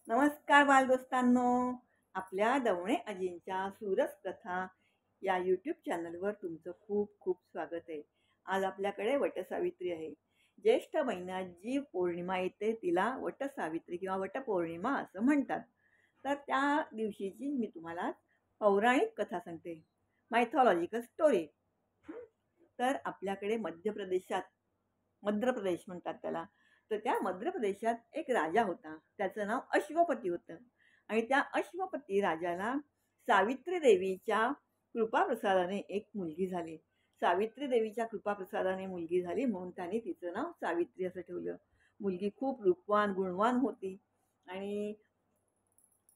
नमस्कार बालदोस्तांनो. आपल्या दवणे आजींच्या सुरस कथा या यूट्यूब चॅनलवर तुमचं खूप खूप स्वागत आहे. आज आपल्याकडे वटसावित्री आहे. ज्येष्ठ महिन्यात जी पौर्णिमा येते तिला वटसावित्री किंवा वटपौर्णिमा असं म्हणतात. तर त्या दिवशीची मी तुम्हाला पौराणिक कथा सांगते, मायथॉलॉजिकल स्टोरी. तर आपल्याकडे मध्य प्रदेश म्हणतात त्याला. तर त्या मध्य प्रदेशात एक राजा होता. त्याचं नाव अश्वपती होतं. आणि त्या अश्वपती राजाला सावित्री देवीच्या कृपाप्रसादाने एक मुलगी झाली. सावित्री देवीच्या कृपाप्रसादाने मुलगी झाली म्हणून त्याने तिचं नाव सावित्री असं ठेवलं. मुलगी खूप रूपवान गुणवान होती आणि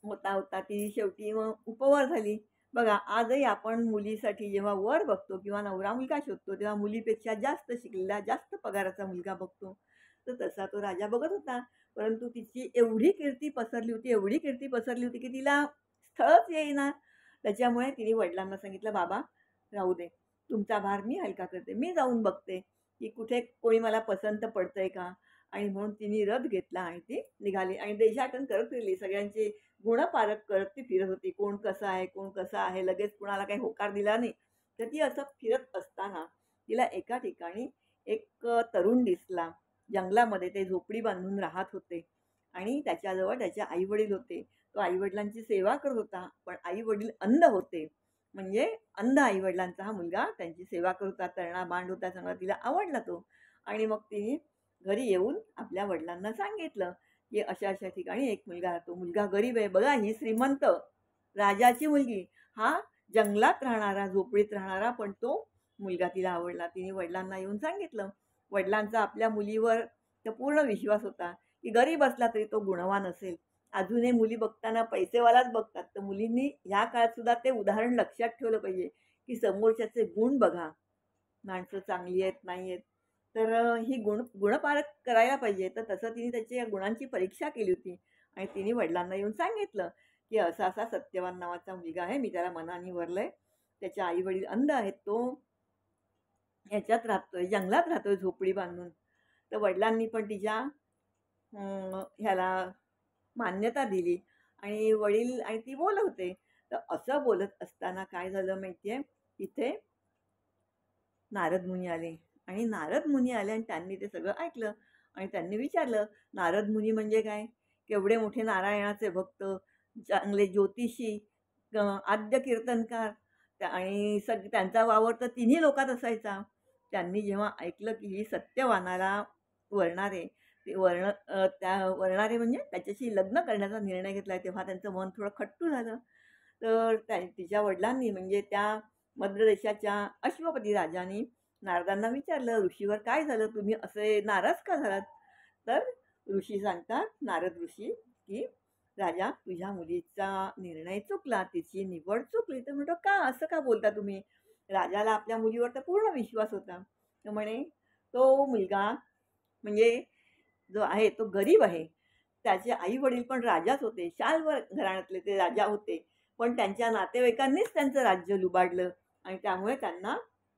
होता होता ती शेवटी मग उपवर झाली. बघा, आजही आपण मुलीसाठी जेव्हा वर बघतो किंवा नवरा मुलगा शोधतो तेव्हा मुलीपेक्षा जास्त शिकलेला, जास्त पगाराचा मुलगा बघतो. तर तसा तो राजा बघत होता. परंतु तिची एवढी कीर्ती पसरली होती, एवढी कीर्ती पसरली होती की तिला स्थळच येईना. त्याच्यामुळे तिने वडिलांना सांगितलं, "बाबा, राहू दे. तुमचा भार मी हलका करते. मी जाऊन बघते की कुठे कोणी मला पसंत पडतंय का?" आणि म्हणून तिने रथ घेतला आणि ती निघाली आणि देशाटन करत फिरली. सगळ्यांचे गुणपारख करत ती फिरत होती. कोण कसं आहे, कोण कसं आहे, लगेच कुणाला काही होकार दिला नाही. तर ती असं फिरत असताना तिला एका ठिकाणी एक तरुण दिसला. जंगलामध्ये ते झोपडी बांधून राहत होते आणि त्याच्याजवळ त्याचे आई-वडील होते. तो आई-वडिलांची सेवा करत होता. पण आई-वडील अंध होते. म्हणजे अंध आई-वडिलांचा हा मुलगा त्यांची सेवा करत होता. तरणा बांड होता चांगला. तिला आवडला तो. आणि मग तिने घरी येऊन आपल्या वडिलांना सांगितलं, की अशा-अशा ठिकाणी एक मुलगा राहतो. मुलगा गरीब आहे. बघा, ही श्रीमंत राजाची मुलगी, हा जंगलात राहणारा, झोपडीत राहणारा, पण तो मुलगा तिला आवडला. तिने वडिलांना येऊन सांगितलं. वडिलांचा आपल्या मुलीवर तर पूर्ण विश्वास होता, की गरीब असला तरी तो गुणवान असेल. अजूनही मुली बघताना पैसेवालाच बघतात. तर मुलींनी ह्या काळात सुद्धा ते उदाहरण लक्षात ठेवलं पाहिजे, की समोरच्याचे गुण बघा. माणसं चांगली आहेत, नाही आहेत. तर ही गुणपारख करायला पाहिजे. तर तसं तिने त्याच्या गुणांची परीक्षा केली होती आणि तिने वडिलांना येऊन सांगितलं, की असा-असा सत्यवान नावाचा मुलगा आहे. मी त्याला मनाने वरलंय. त्याचे आई-वडील अंध आहेत. तो ह्याच्यात राहतोय, जंगलात राहतोय झोपडी बांधून. तर वडिलांनी पण तिच्या ह्याला मान्यता दिली आणि वडील आणि ती बोलत होते. तर असं बोलत असताना काय झालं माहिती तिथे नारद मुनी आले आणि नारद मुनी आले आणि त्यांनी ते सगळं ऐकलं आणि त्यांनी विचारलं, नारद मुनी म्हणजे काय? केवढे मोठे नारायणाचे भक्त, चांगले ज्योतिषी, आद्य कीर्तनकार आणि त्यांचा वावर तर तिन्ही लोकात असायचा. त्यांनी जेव्हा ऐकलं की ही सत्यवानाला वरणारे, ते त्या वरणारे म्हणजे त्याच्याशी लग्न करण्याचा निर्णय घेतलाय, तेव्हा त्यांचं मन थोडं खट्टू झालं. तर तिच्या वडिलांनी म्हणजे त्या मध्य देशाच्या अश्वपती राजाने नारदांना विचारलं, "ऋषीवर काय झालं? तुम्ही असे नाराज का झालात?" तर ऋषी सांगतात, नारद ऋषी, की "राजा, तुझ्या मुलीचा निर्णय चुकला, तिची निवड चुकली." तर म्हणतो, "का? असं का बोलता तुम्ही? राजाला आपल्या मुलीवर तर पूर्ण विश्वास होता." तर म्हणे, "तो मुलगा म्हणजे जो आहे तो गरीब आहे. त्याचे आई-वडील पण राजाच होते. शाल्व घराण्यातले ते राजा होते. पण त्यांच्या नातेवाईकांनीच त्यांचं राज्य लुबाडलं आणि त्यामुळे त्यांना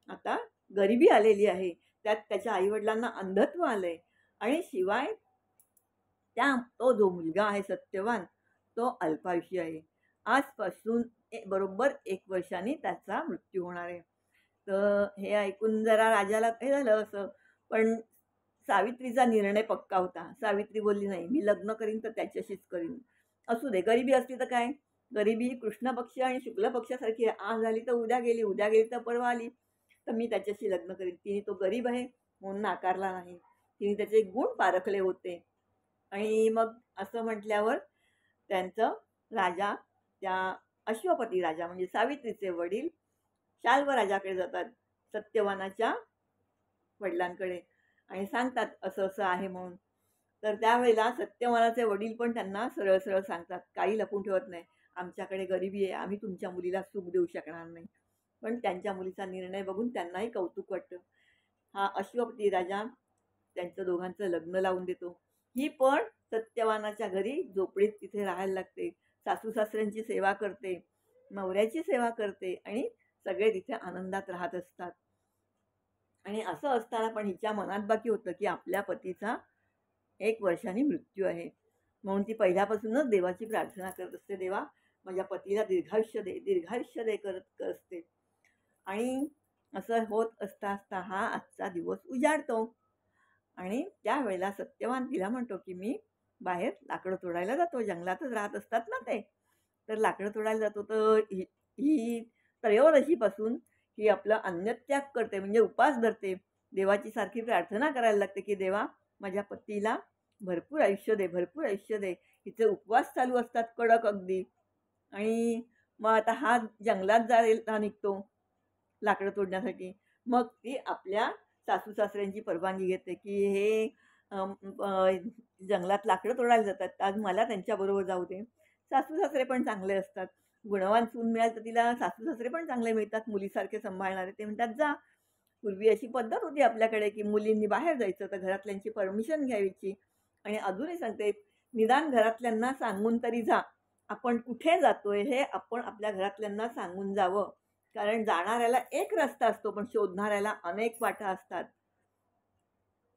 आता गरिबी आलेली आहे. त्यात त्याच्या आई-वडिलांना अंधत्व आलंय आणि शिवाय तो जो मुलगा आहे सत्यवान, तो अल्पायुषी आहे. आजपासून बरोबर 1 वर्षांनी त्याचा मृत्यू होणार आहे." तर हे ऐकून जरा राजाला हे झालं असं. पण सावित्रीचा निर्णय पक्का होता. सावित्री बोलली, "नाही, मी लग्न करीन तर त्याच्याशीच करीन. असू दे, गरिबी असली तर काय? गरिबी ही कृष्ण पक्ष आणि शुक्ल पक्षासारखी आहे. आज झाली तर उद्या गेली, उद्या गेली तर परवा आली. तर मी त्याच्याशी लग्न करीन." तिने तो गरीब आहे म्हणून नाकारला नाही. तिने त्याचे गुण पारखले होते. आणि मग असं म्हटल्यावर त्यांचं राजा त्या अश्वपती राजा म्हणजे सावित्रीचे वडील शाल्व राजाकडे जातात, सत्यवानाच्या वडिलांकडे आणि सांगतात असं-असं आहे म्हणून. तर त्यावेळेला सत्यवानाचे वडील पण त्यांना सरळ-सरळ सांगतात, काही लपून ठेवत नाही. "आमच्याकडे गरिबी आहे, आम्ही तुमच्या मुलीला सुख देऊ शकणार नाही." पण त्यांच्या मुलीचा निर्णय बघून त्यांनाही कौतुक वाटतं. हा अश्वपती राजा त्यांचं दोघांचं लग्न लावून देतो. ही पण सत्यवानाच्या घरी झोपडीत तिथे राहायला लागते. सासू-सासऱ्यांची सेवा करते, नवऱ्याची सेवा करते आणि सगळे तिथे आनंदात राहत असतात. आणि असं असताना पण हिच्या मनात बाकी होतं, की आपल्या पतीचा 1 वर्षांनी मृत्यू आहे. म्हणून ती पहिल्यापासूनच देवाची प्रार्थना करत असते, देवा माझ्या पतीला दीर्घायुष्य दे, दीर्घायुष्य दे करत असते. आणि असं होत असता असता हा आजचा दिवस उजाडतो. आणि त्यावेळेला सत्यवान तिला म्हणतो, की मी बाहेर लाकडं तोडायला जातो. जंगलातच राहत असतात ना ते. तर लाकडं तोडायला जातो. तर ही ही त्रयोदशीपासून ही आपलं अन्नत्याग करते, म्हणजे उपवास धरते. देवाची सारखी प्रार्थना करायला लागते, की देवा माझ्या पतीला भरपूर आयुष्य दे, भरपूर आयुष्य दे. हिचे उपवास चालू असतात कडक अगदी. आणि मग आता हा जंगलात जायला निघतो लाकडं तोडण्यासाठी. मग ती आपल्या सासू-सासऱ्यांची परवानगी घेते, की हे अं, अ, जंगलात लाकडं तोडायला जातात, तर आज मला त्यांच्याबरोबर जाऊ दे. सासू-सासरे पण चांगले असतात. गुणवान सून मिळाली तर तिला सासू-सासरे पण चांगले मिळतात, मुलीसारखे सांभाळणारे. ते म्हणतात, "जा." पूर्वी अशी पद्धत होती आपल्याकडे, की मुलींनी बाहेर जायचं, तर घरातल्यांची परमिशन घ्यायची. आणि अजूनही सांगते, निदान घरातल्यांना सांगून तरी जा. आपण कुठे जातोय हे आपण आपल्या घरातल्यांना सांगून जावं. कारण जाणाऱ्याला एक रस्ता असतो, पण शोधणाऱ्याला अनेक वाटा असतात.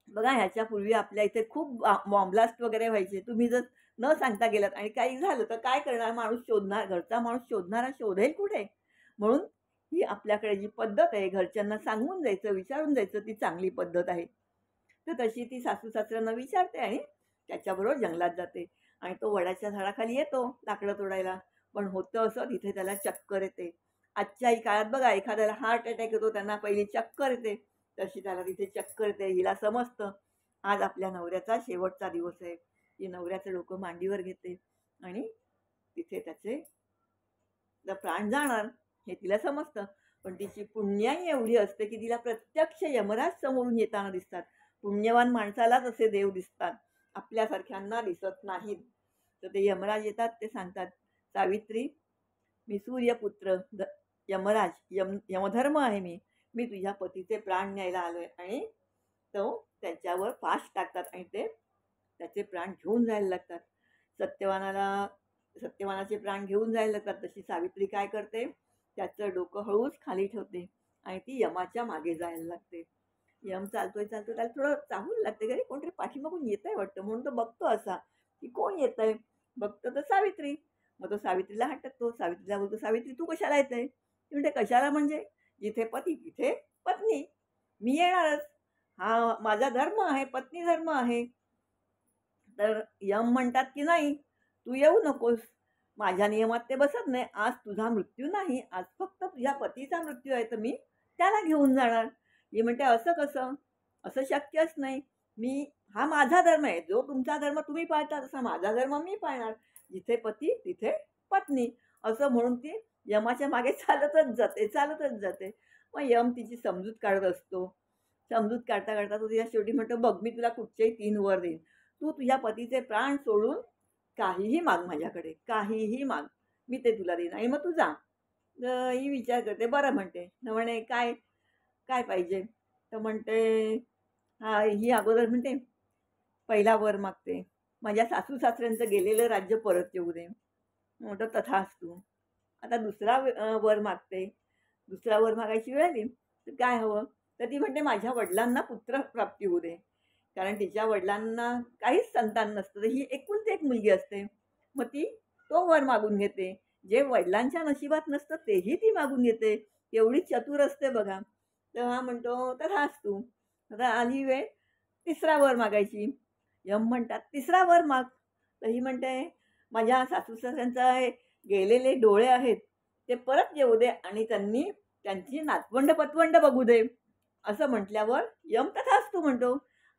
बघा ह्याच्यापूर्वी आपल्या इथे खूप बॉम्ब ब्लास्ट वगैरे व्हायचे. तुम्ही जर न सांगता गेलात आणि काही झालं तर काय करणार? माणूस शोधणार, घरचा माणूस शोधणारा शोधेल कुठे? म्हणून ही आपल्याकडे जी पद्धत आहे, घरच्यांना सांगून जायचं, विचारून जायचं, ती चांगली पद्धत आहे. तर तशी ती सासू-सासऱ्यांना विचारते आणि त्याच्याबरोबर जंगलात जाते. आणि तो वडाच्या झाडाखाली येतो लाकडं तोडायला. पण होतं असं, तिथे त्याला चक्कर येते. आजच्याही काळात बघा एखाद्याला हार्ट अटॅक येतो, त्यांना पहिली चक्कर येते. तशी त्याला तिथे चक्कर येते. हिला समजतं आज आपल्या नवऱ्याचा शेवटचा दिवस आहे. ती नवऱ्याचं डोकं मांडीवर घेते आणि तिथे त्याचे प्राण जाणार हे तिला समजतं. पण तिची पुण्याई एवढी असते, की तिला प्रत्यक्ष यमराज समोरून येताना दिसतात. पुण्यवान माणसालाच असे देव दिसतात, आपल्यासारख्यांना दिसत नाहीत. तर ते यमराज येतात, ते सांगतात, "सावित्री, मी सूर्यपुत्र यमराज, यमधर्म आहे मी. मी तुझ्या पतीचे प्राण न्यायला आलोय." आणि तो त्याच्यावर फास टाकतात आणि ते त्याचे प्राण घेऊन जायला लागतात. सत्यवानाला सत्यवानाचे प्राण घेऊन जायला लागतात. तशी सावित्री काय करते, त्याचं डोकं हळूच खाली ठेवते आणि ती यमाच्या मागे जायला लागते. यम चालतोय, चालतोय. त्याला थोडं चाहूल लागते, की अरे कोणतरी पाठीमागून येतंय वाटतं. म्हणून तो बघतो असा, की कोण येतंय? बघतो तर सावित्री. मग तो सावित्रीला हात टाकतो. सावित्रीला बोलतो, "सावित्री तू कशाला येते?" ती म्हणते, "कशाला म्हणजे? जिथे पती तिथे पत्नी. मी येणारच. हा माझा धर्म आहे, पत्नी धर्म आहे." तर यम म्हणतात, की "नाही, तू येऊ नकोस. माझ्या नियमात ते बसत नाही. आज तुझा मृत्यू नाही, आज फक्त तुझ्या पतीचा मृत्यू आहे, तर मी त्याला घेऊन जाणार." ही म्हणते, "असं कसं? असं शक्यच नाही. हा माझा धर्म आहे. जो तुमचा धर्म तुम्ही पाळता, तसा माझा धर्म मी पाळणार. जिथे पती तिथे पत्नी." असं म्हणून ती यमाच्या मागे चालतच जाते, चालतच जाते. मग यम तिची समजूत काढत असतो. समजूत काढता काढता तो तिला शेवटी म्हणतो, "बघ, मी तुला कुठचेही 3 वर देईन. तू तुझ्या पतीचे प्राण सोडून काहीही माग माझ्याकडे, काहीही माग. मी ते तुला देईन आणि मग तू जा." तर ही विचार करते, "बरं," म्हणते. तर म्हणे, "काय, काय पाहिजे?" तर म्हणते, हां, ही अगोदर म्हणते, पहिला वर मागते, "माझ्या सासू-सासऱ्यांचं गेलेलं राज्य परत येऊ दे." म्हटलं, "तथास्तु." आता दुसरा वर मागते. दुसरा वर मागायची वेळ आली, तर काय हवं? तर ती म्हणते, "माझ्या वडिलांना पुत्रप्राप्ती होऊ दे." कारण तिच्या वडिलांना काहीच संतान नसतं. तर ही एकुलती एक मुलगी असते. मग ती तो वर मागून घेते. जे वडिलांच्या नशिबात नसतं तेही ती मागून घेते. एवढी चतुर असते बघा. तर हा म्हणतो, "तथास्तु." आता आली वेळ तिसरा वर मागायची. यम म्हणतात, "तिसरा वर माग." तर ही म्हणते, "माझ्या सासू-सासऱ्यांचा गेलेले डोळे आहेत, ते परत येऊ दे आणि त्यांची नातवंड-पतवंड बघू दे." असं म्हटल्यावर यम तथास्तु म्हणतो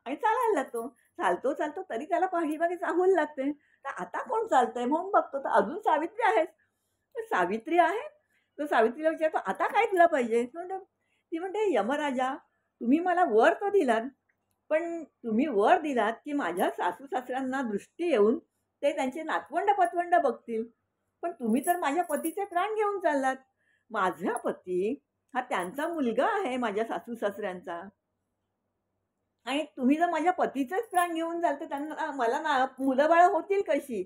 आणि चालायला लागतो. चालतो, चालतो तरी त्याला पाठीमागे चाहूल लागते. तर आता कोण चालतंय म्हणून बघतो, तर अजून सावित्री आहेच. तर सावित्री आहे, तो सावित्रीला विचारतो, "आता काय तुला पाहिजे?" ती म्हणते, "यमराजा, तुम्ही मला वर तर दिलात, पण तुम्ही वर दिलात, की माझ्या सासू-सासऱ्यांना दृष्टी येऊन ते त्यांचे नातवंड-पतवंड बघतील. पण तुम्ही तर माझ्या पतीचे प्राण घेऊन चाललात. माझा पती हा त्यांचा मुलगा आहे माझ्या सासू-सासऱ्यांचा. आणि तुम्ही जर माझ्या पतीचेच प्राण घेऊन जाल, तर त्यांना मला मुलं-बाळं होतील कशी?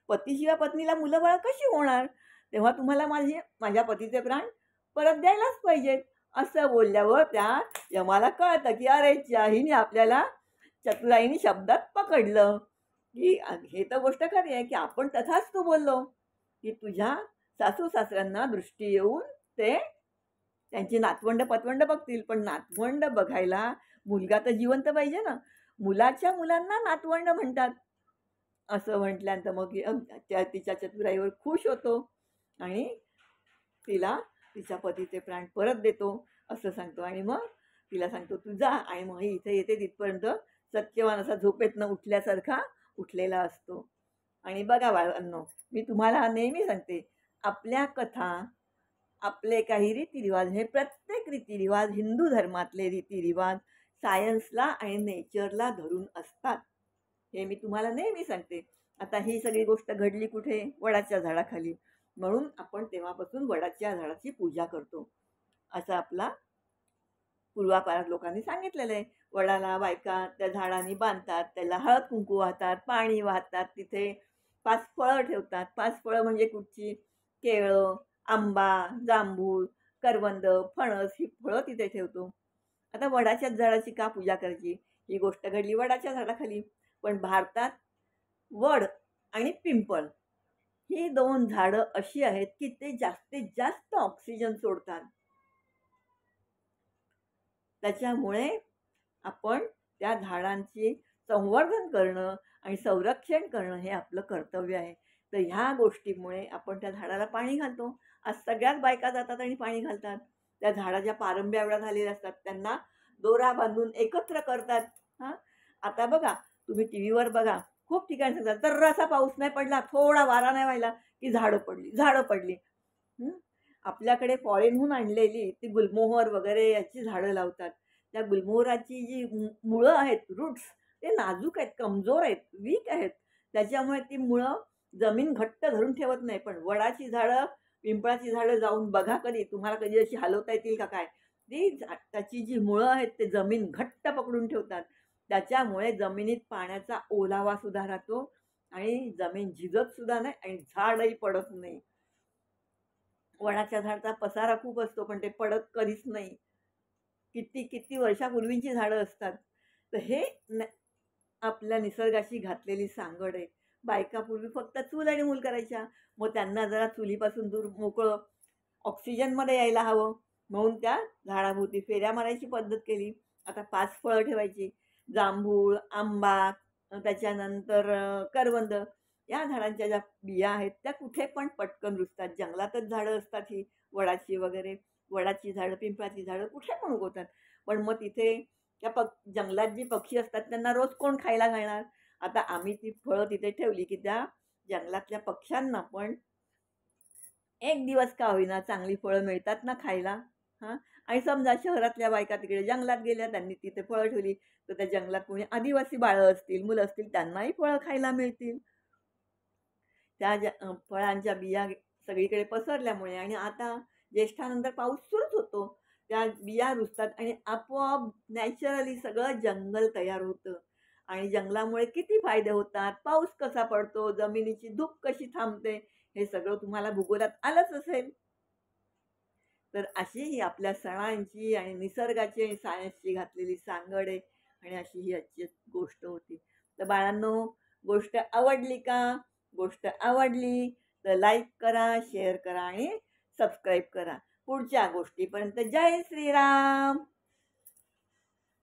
पतीशिवाय पत्नीला मुलं-बाळं कशी होणार? तेव्हा तुम्हाला माझ्या पतीचे प्राण परत द्यायलाच पाहिजेत." असं बोलल्यावर त्या यमाला कळतं, की अरे हिने आपल्याला चतुराईने शब्दात पकडलं. की हे तर गोष्ट खरी आहे, की आपण तथास्तु बोललो, की तुझ्या सासू-सासऱ्यांना दृष्टी येऊन ते त्यांची नातवंड-पतवंड बघतील, पण नातवंड बघायला मुलगा तर जिवंत पाहिजे ना. मुलाच्या मुलांना नातवंड म्हणतात. असं म्हटल्यानंतर मग त्या तिच्या चतुराईवर खुश होतो आणि तिला तिच्या पतीचे प्राण परत देतो असं सांगतो आणि मग तिला सांगतो तू जा आणि मग ही इथे येते तिथपर्यंत सत्यवान असा झोपेतनं उठल्यासारखा उठलेला असतो. आणि बघा बाळांनो, मी तुम्हाला नेहमी सांगते, आपल्या कथा, आपले काही रीतिरिवाज हे प्रत्येक रीतिरिवाज हिंदू धर्मातले रीतिरिवाज सायन्सला आणि नेचरला धरून असतात. हे मी तुम्हाला नेहमी सांगते. आता ही सगळी गोष्ट घडली कुठे? वडाच्या झाडाखाली. म्हणून आपण तेव्हापासून वडाच्या झाडाची पूजा करतो. असा आपला पूर्वापार लोकांनी सांगितलेलं आहे. वडाला बायका त्या झाडांनी बांधतात, त्याला हळद-कुंकू वाहतात, पाणी वाहतात, तिथे 5 फळं ठेवतात. 5 फळं म्हणजे कुठची? केळं, आंबा, जांभूळ, करवंद, फणस ही फळं तिथे ठेवतो. आता वडाच्याच झाडाची का पूजा करायची? ही गोष्ट घडली वडाच्या झाडाखाली. पण भारतात वड आणि पिंपळ ही 2 झाडं अशी आहेत, की ते जास्तीत जास्त ऑक्सिजन सोडतात. त्याच्यामुळे आपण त्या झाडांची संवर्धन करणं आणि संरक्षण करणं हे आपलं कर्तव्य आहे. तर ह्या गोष्टीमुळे आपण त्या झाडाला पाणी घालतो. आज सगळ्याच बायका जातात आणि पाणी घालतात. त्या झाडाच्या पारंब्या एवढ्या झालेल्या असतात, त्यांना दोरा बांधून एकत्र करतात. हां, आता बघा, तुम्ही टीव्हीवर बघा, खूप ठिकाणी सांगतात, जरासा पाऊस नाही पडला, थोडा वारा नाही व्हायला, की झाडं पडली, झाडं पडली. हं. आपल्याकडे फॉरेनहून आणलेली ती गुलमोहर वगैरे याची झाडं लावतात. त्या गुलमोहराची जी मुळं आहेत, रूट्स ते नाजूक आहेत, कमजोर आहेत, वीक आहेत. त्याच्यामुळे ती मुळं जमीन घट्ट धरून ठेवत नाही. पण वडाची झाडं, पिंपळाची झाडं जाऊन बघा कधी, तुम्हाला कधी अशी हलवता येतील का काय? त्याची जी मुळं आहेत ते जमीन घट्ट पकडून ठेवतात. त्याच्यामुळे जमिनीत पाण्याचा ओलावा सुद्धा राहतो आणि जमीन झिजत सुद्धा नाही आणि झाडही पडत नाही. वडाच्या झाडाचा पसारा खूप असतो, पण ते पडत कधीच नाही. किती किती वर्षापूर्वीची झाडं असतात. तर हे आपल्या निसर्गाशी घातलेली सांगड आहे. बायका पूर्वी फक्त चूल आणि मूल करायच्या. मग त्यांना जरा चुलीपासून दूर मोकळं ऑक्सिजनमध्ये यायला हवं. म्हणून त्या झाडाभोवती फेऱ्या मारायची पद्धत केली. आता 5 फळं ठेवायची. जांभूळ, आंबा, त्याच्यानंतर करवंद या झाडांच्या ज्या बिया आहेत त्या कुठे पण पटकन रुजतात. जंगलातच झाडं असतात ही वडाची वगैरे. वडाची झाडं, पिंपळाची झाडं कुठे पण उगवतात. पण मग तिथे त्या जंगलात जी पक्षी असतात त्यांना रोज कोण खायला घालणार? आता आम्ही ती फळं तिथे ठेवली, की त्या जंगलातल्या पक्ष्यांना पण एक दिवस का होईना चांगली फळं मिळतात ना खायला. हां. आणि समजा शहरातल्या बायका तिकडे जंगलात गेल्या, त्यांनी तिथे फळं ठेवली, तर त्या जंगलात कोणी आदिवासी बाळं असतील, मुलं असतील, त्यांनाही फळं खायला मिळतील. त्या फळांच्या बिया सगळीकडे पसरल्यामुळे आणि आता ज्येष्ठानंतर पाऊस सुरूच होतो. त्या बिया रुजतात आणि आपोआप नॅचरली सगळं जंगल तयार होतं आणि जंगलामुळे किती फायदे होतात, पाऊस कसा पडतो, जमिनीची धूप कशी थांबते, हे सगळं तुम्हाला भूगोलात आलंच असेल. तर अशी ही आपल्या सणांची आणि निसर्गाची आणि सायन्सची घातलेली सांगड आहे आणि अशी ही आजची गोष्ट होती. तर बाळांनो, गोष्ट आवडली का? गोष्ट आवडली तर लाईक करा, शेअर करा आणि सबस्क्राईब करा. पुढच्या गोष्टीपर्यंत जय श्रीराम.